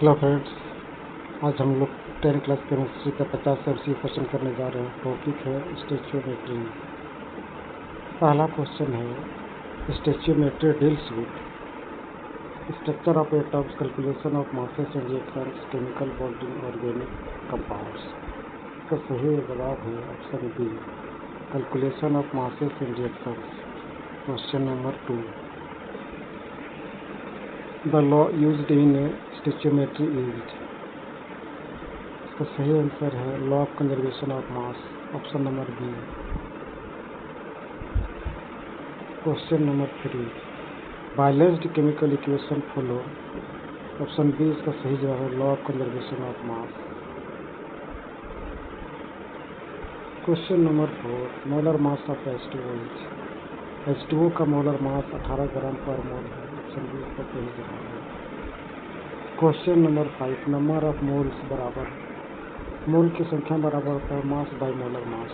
Hello friends, आज हम लोग 10 क्लास केमिस्ट्री का 50 MCQ क्वेश्चन करने जा रहे हैं। टॉपिक है स्टोइचियोमेट्री। पहला क्वेश्चन है, stoichiometry deals with structure of atoms, calculation of masses and reactions, chemical bonding, organic compounds. इसका सही जवाब है option B, calculation of masses and reactions. Question number 2, the law used in stoichiometry is. इसका सही answer है law of conservation of mass, option number B. Question number 3, balanced chemical equation follow, option B इसका सही जवाब है law of conservation of mass. Question number 4, molar mass of H2O is. H2O का molar mass 18 ग्राम पर मोल है, option B इसका सही जवाब है। Question number 5, number of moles बराबर, मोल की संख्या बराबर होता है mass by molar mass,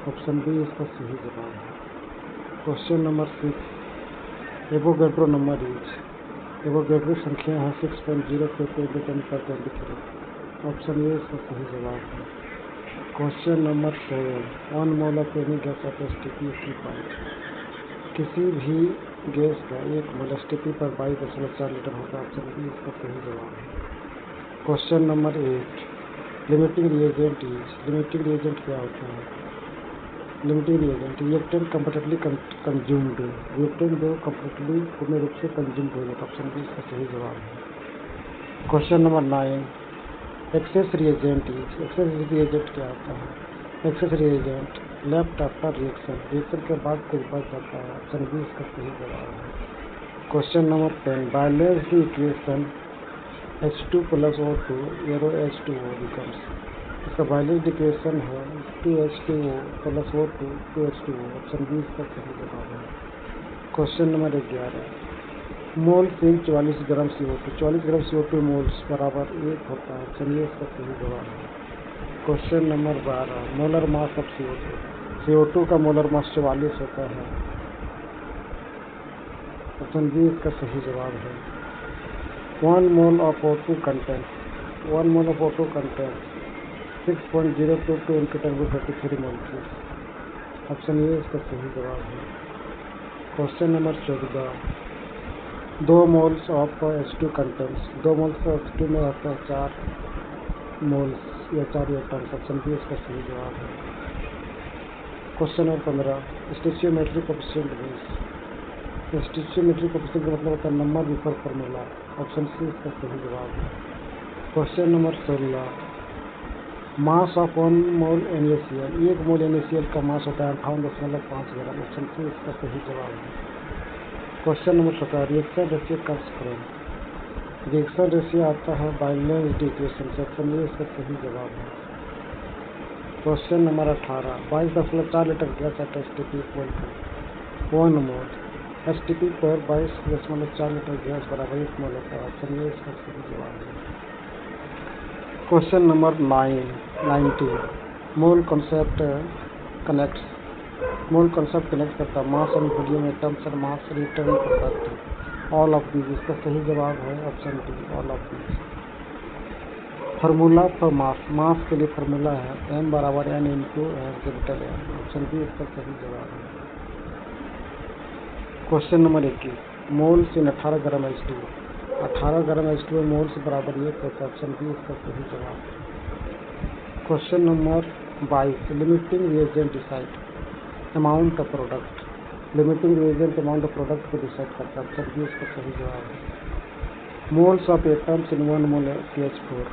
option B इसका सही जवाब है। Question number 6, Avogadro number is. Avogadro संख्या है 6.022 × 10⁻23, ऑप्शन ए इसका सही जवाब है। Question number 7, 1 mole of any gas off STP is defined। किसी भी गैस का 1 मोल STP पर 22.4 लीटर होता है, ऑप्शन बी इसका सही जवाब है। Question number 8, limiting reagent is. Limiting reagent क्या होता है? Limiting reagent reactant completely consumed, reactant जो कंप्लीटली पूर्ण रूप से कंज्यूम्ड हो जाता है, ऑप्शन बी इसका सही जवाब है। Question number 9, access reagent is. Access reagent क्या होता है? Access reagent left after reaction, reaction के बाद कुछ बच जाता है, ऑप्शन बी इसका सही जवाब है। Question number 10, balance the equation H2 + O2 arrow H2O becomes. इसका बैलेंस इक्वेशन है 2H2O + O2 2H2O, option B इसका सही जवाब है। क्वेश्चन नंबर 11, मोल सिंह 44 ग्राम CO2, 44 ग्राम CO2 मोल्स बराबर 1 होता है, ऑप्शन ए इसका सही जवाब है। Question number 12, molar mass of CO2। CO2 का मोलर मास 44 होता है, ऑप्शन बी इसका सही जवाब है। 1 mole of O2 content 1 mole of O2 content 6.022 × 10⁻33 moles, option A इसका सही जवाब है। Question number 14, 2 moles of H2 contents 2 moles of H2 में रहता है 4 मोल्स या 4 एटम्स, ऑप्शन बी इसका सही जवाब है। Question number 15, stoichiometry coefficient means. Stoichiometry coefficient का मतलब होता है number before formula, option C इसका सही जवाब है। Question number 16, mass of 1 mole NaCl। 1 mole NaCl का मास होता है 58.5 ग्राम, ऑप्शन सी इसका सही जवाब है। Question number 17, reaction ratio comes from. Reaction ratio आता है बैलेंस्ड इक्वेशन से, ऑप्शन ए इसका सही जवाब है। Question number 18, 22.4 litre gas at STP = 1 mole. STP पर 22.4 लीटर गैस बराबर 1 मोल होता है, ऑप्शन ए इसका सही जवाब है। Question number 90, mole concept connects. Mole concept connect करता है mass and volume, atoms and mass, return product, all of these. इसका सही जवाब है option D, all of these. Formula for mass, mass के लिए फार्मूला है m = n × M, option B इसका सही जवाब है। Question number 21, moles in 18 gram H2। 18 gram H2 moles बराबर 1 होता है, ऑप्शन बी इसका सही जवाब है। Question number 22, limiting reagent decide amount of product. Limiting reagent amount of product को डिसाइड करता है, ऑप्शन बी इसका सही जवाब है। Moles of atoms in 1 mole CH4।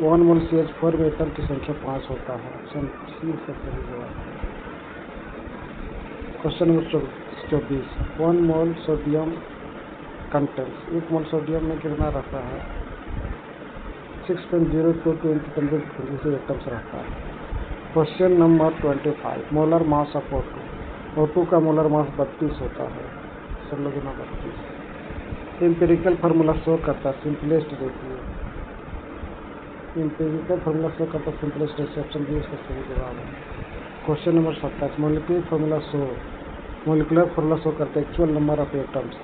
1 mole CH4 में एटम की संख्या 5 होता है, ऑप्शन सी इसका सही जवाब है। क्वेश्चन नंबर 24, 1 मोल सोडियम कंटेंट्स। 1 मोल सोडियम में कितना रहता है? 6.022 × 10⁻23 एटम्स रहता है। Question number 25, molar mass of O2। O2 का मोलर मास 32 होता है, 16 × 32। एम्पिरिकल फार्मूला शो करता है simplest ratio. Empirical formula show करता है सिंपलेस्ट रेशियो, ऑप्शन बी इसका सही जवाब है। Question number 27, molecular formula show. Molecular formula show करता है actual number of atoms.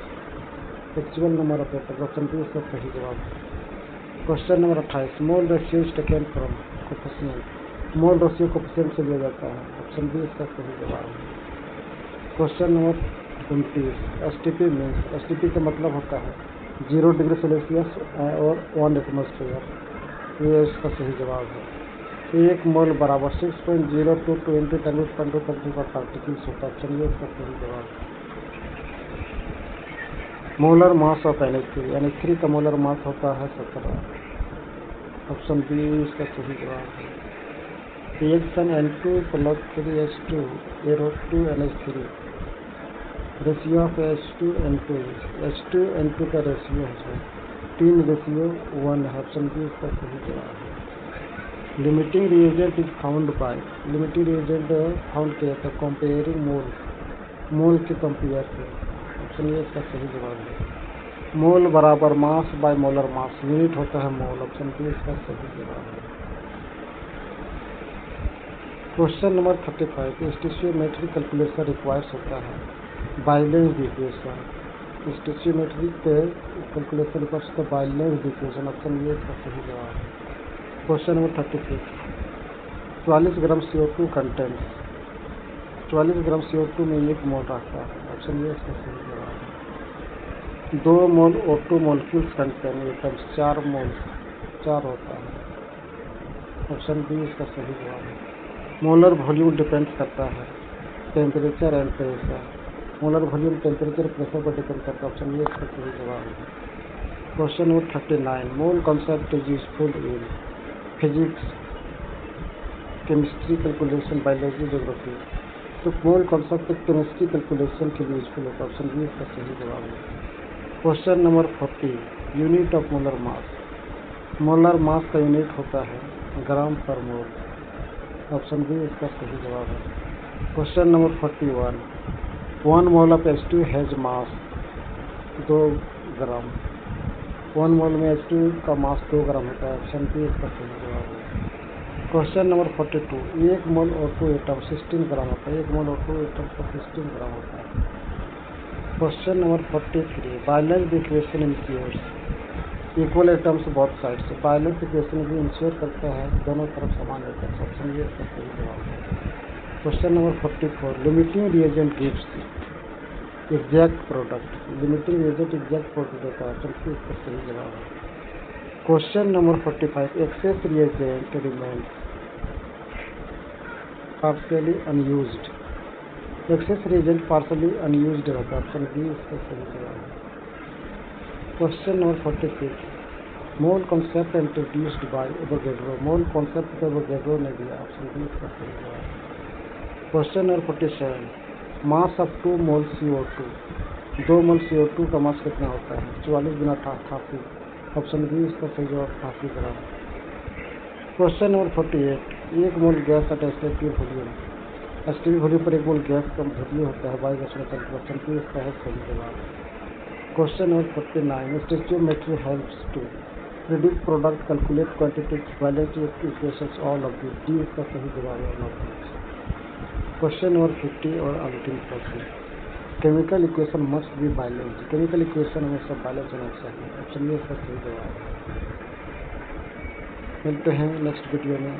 Actual number of atoms, option B इसका सही जवाब है। Question number 28, mole ratio is taken from coefficient, mole ratio coefficient से लिया जाता है, ऑप्शन बी इसका सही जवाब है। Question number 29, STP means, STP का मतलब होता है 0 डिग्री सेल्सियस और 1 एटमॉस्फेयर, ये इसका सही जवाब है। 1 मोल बराबर 6.02 × 10⁻² पार्टिकल्स होता है, ऑप्शन ये इसका सही जवाब है। Molar mass of NH3, NH3 का मोलर मास होता है 17, ऑप्शन बी इसका सही जवाब है। Reaction N2 + 3H2 2 NH3, ratio of H2N2, H2N2 का रेशियो है 3:1 है, ऑप्शन बी इसका सही जवाब है। Limiting reagent is found by, limiting reagent found किया था कंपेयरिंग मोल, मोल के कंपेयर से, ऑप्शन ए इसका सही जवाब है। मोल बराबर mass by molar mass, unit होता है मोल, ऑप्शन बी इसका सही जवाब है। Question number 35, stoichiometry calculation requires होता है बाइलेंस इक्वेशन, स्टोइचियोमेट्री के कैलकुलेशन रिक्वायर्स होता है बाइलेंस इक्वेशन, ऑप्शन ए इसका सही जवाब है। क्वेश्चन नंबर 36, 44 ग्राम CO2 कंटेंट्स, 44 ग्राम CO2 में 1 मोल रहता है, ऑप्शन ए इसका सही जवाब है। 2 मोल O2 मॉलिक्यूल्स कंटेन एटम्स, 4 मोल 4 होता है, ऑप्शन बी इसका सही जवाब है। मोलर वॉल्यूम डिपेंड करता है temperature and pressure, molar volume temperature pressure पर डिपेंड करता है, ऑप्शन ए इसका सही जवाब है। Question number 39, mole concept is useful in physics, chemistry calculation, biology, geography, तो मोल कॉन्सेप्ट केमिस्ट्री कैलकुलेशन के लिए यूजफुल होता है, ऑप्शन बी इसका सही जवाब है। Question number 40, unit of molar mass, molar mass का यूनिट होता है ग्राम पर मोल, ऑप्शन बी इसका सही जवाब है। Question number 41, 1 mole of H2 has मास 2 ग्राम, 1 मोल में H2 का मास 2 ग्राम होता है, ऑप्शन बी इसका सही जवाब है। क्वेश्चन नंबर 42, 1 मोल O2 एटम 16 ग्राम होता है, 1 मोल O2 एटम का 16 ग्राम होता है। Question number 43, balance equation ensures equal atoms both sides, balance equation भी इंश्योर करता है दोनों तरफ समान एटम्स, ऑप्शन ये इसका सही जवाब है। Question number 44, limiting reagent gives exact product, limiting reagent exact product देता है, ऑप्शन सी इसका सही जवाब है। Question number 45, access reagent remains partially unused, access reagent partially unused रहता है, ऑप्शन बी इसका सही जवाब है। Question number 46, mole concept introduced by Avogadro, mole concept Avogadro ने दिया, ऑप्शन बी इसका सही जवाब है। Question number 47, mass of 2 mole CO2, 2 mole CO2 का मास कितना होता है, 44 × 88, ऑप्शन बी इसका सही जवाब 88 gram. Question number 48, 1 mole gas at एस्टेटिव वॉल्यूम, एस्टेटिव वॉल्यूम पर 1 मोल गैस का वॉल्यूम होता है बाई गैस, ऑप्शन बी इसका है सही जवाब। Question number 49, stoichiometry helps to predict product, calculate quantities, balance equations, all of this, D इसका सही जवाब है। क्वेश्चन नंबर 50 और अंतिम प्रश्न, chemical equation must be balanced, chemical equation हमेशा बैलेंस होना चाहिए, ऑप्शन ए इसका सही जवाब है। मिलते हैं नेक्स्ट वीडियो में।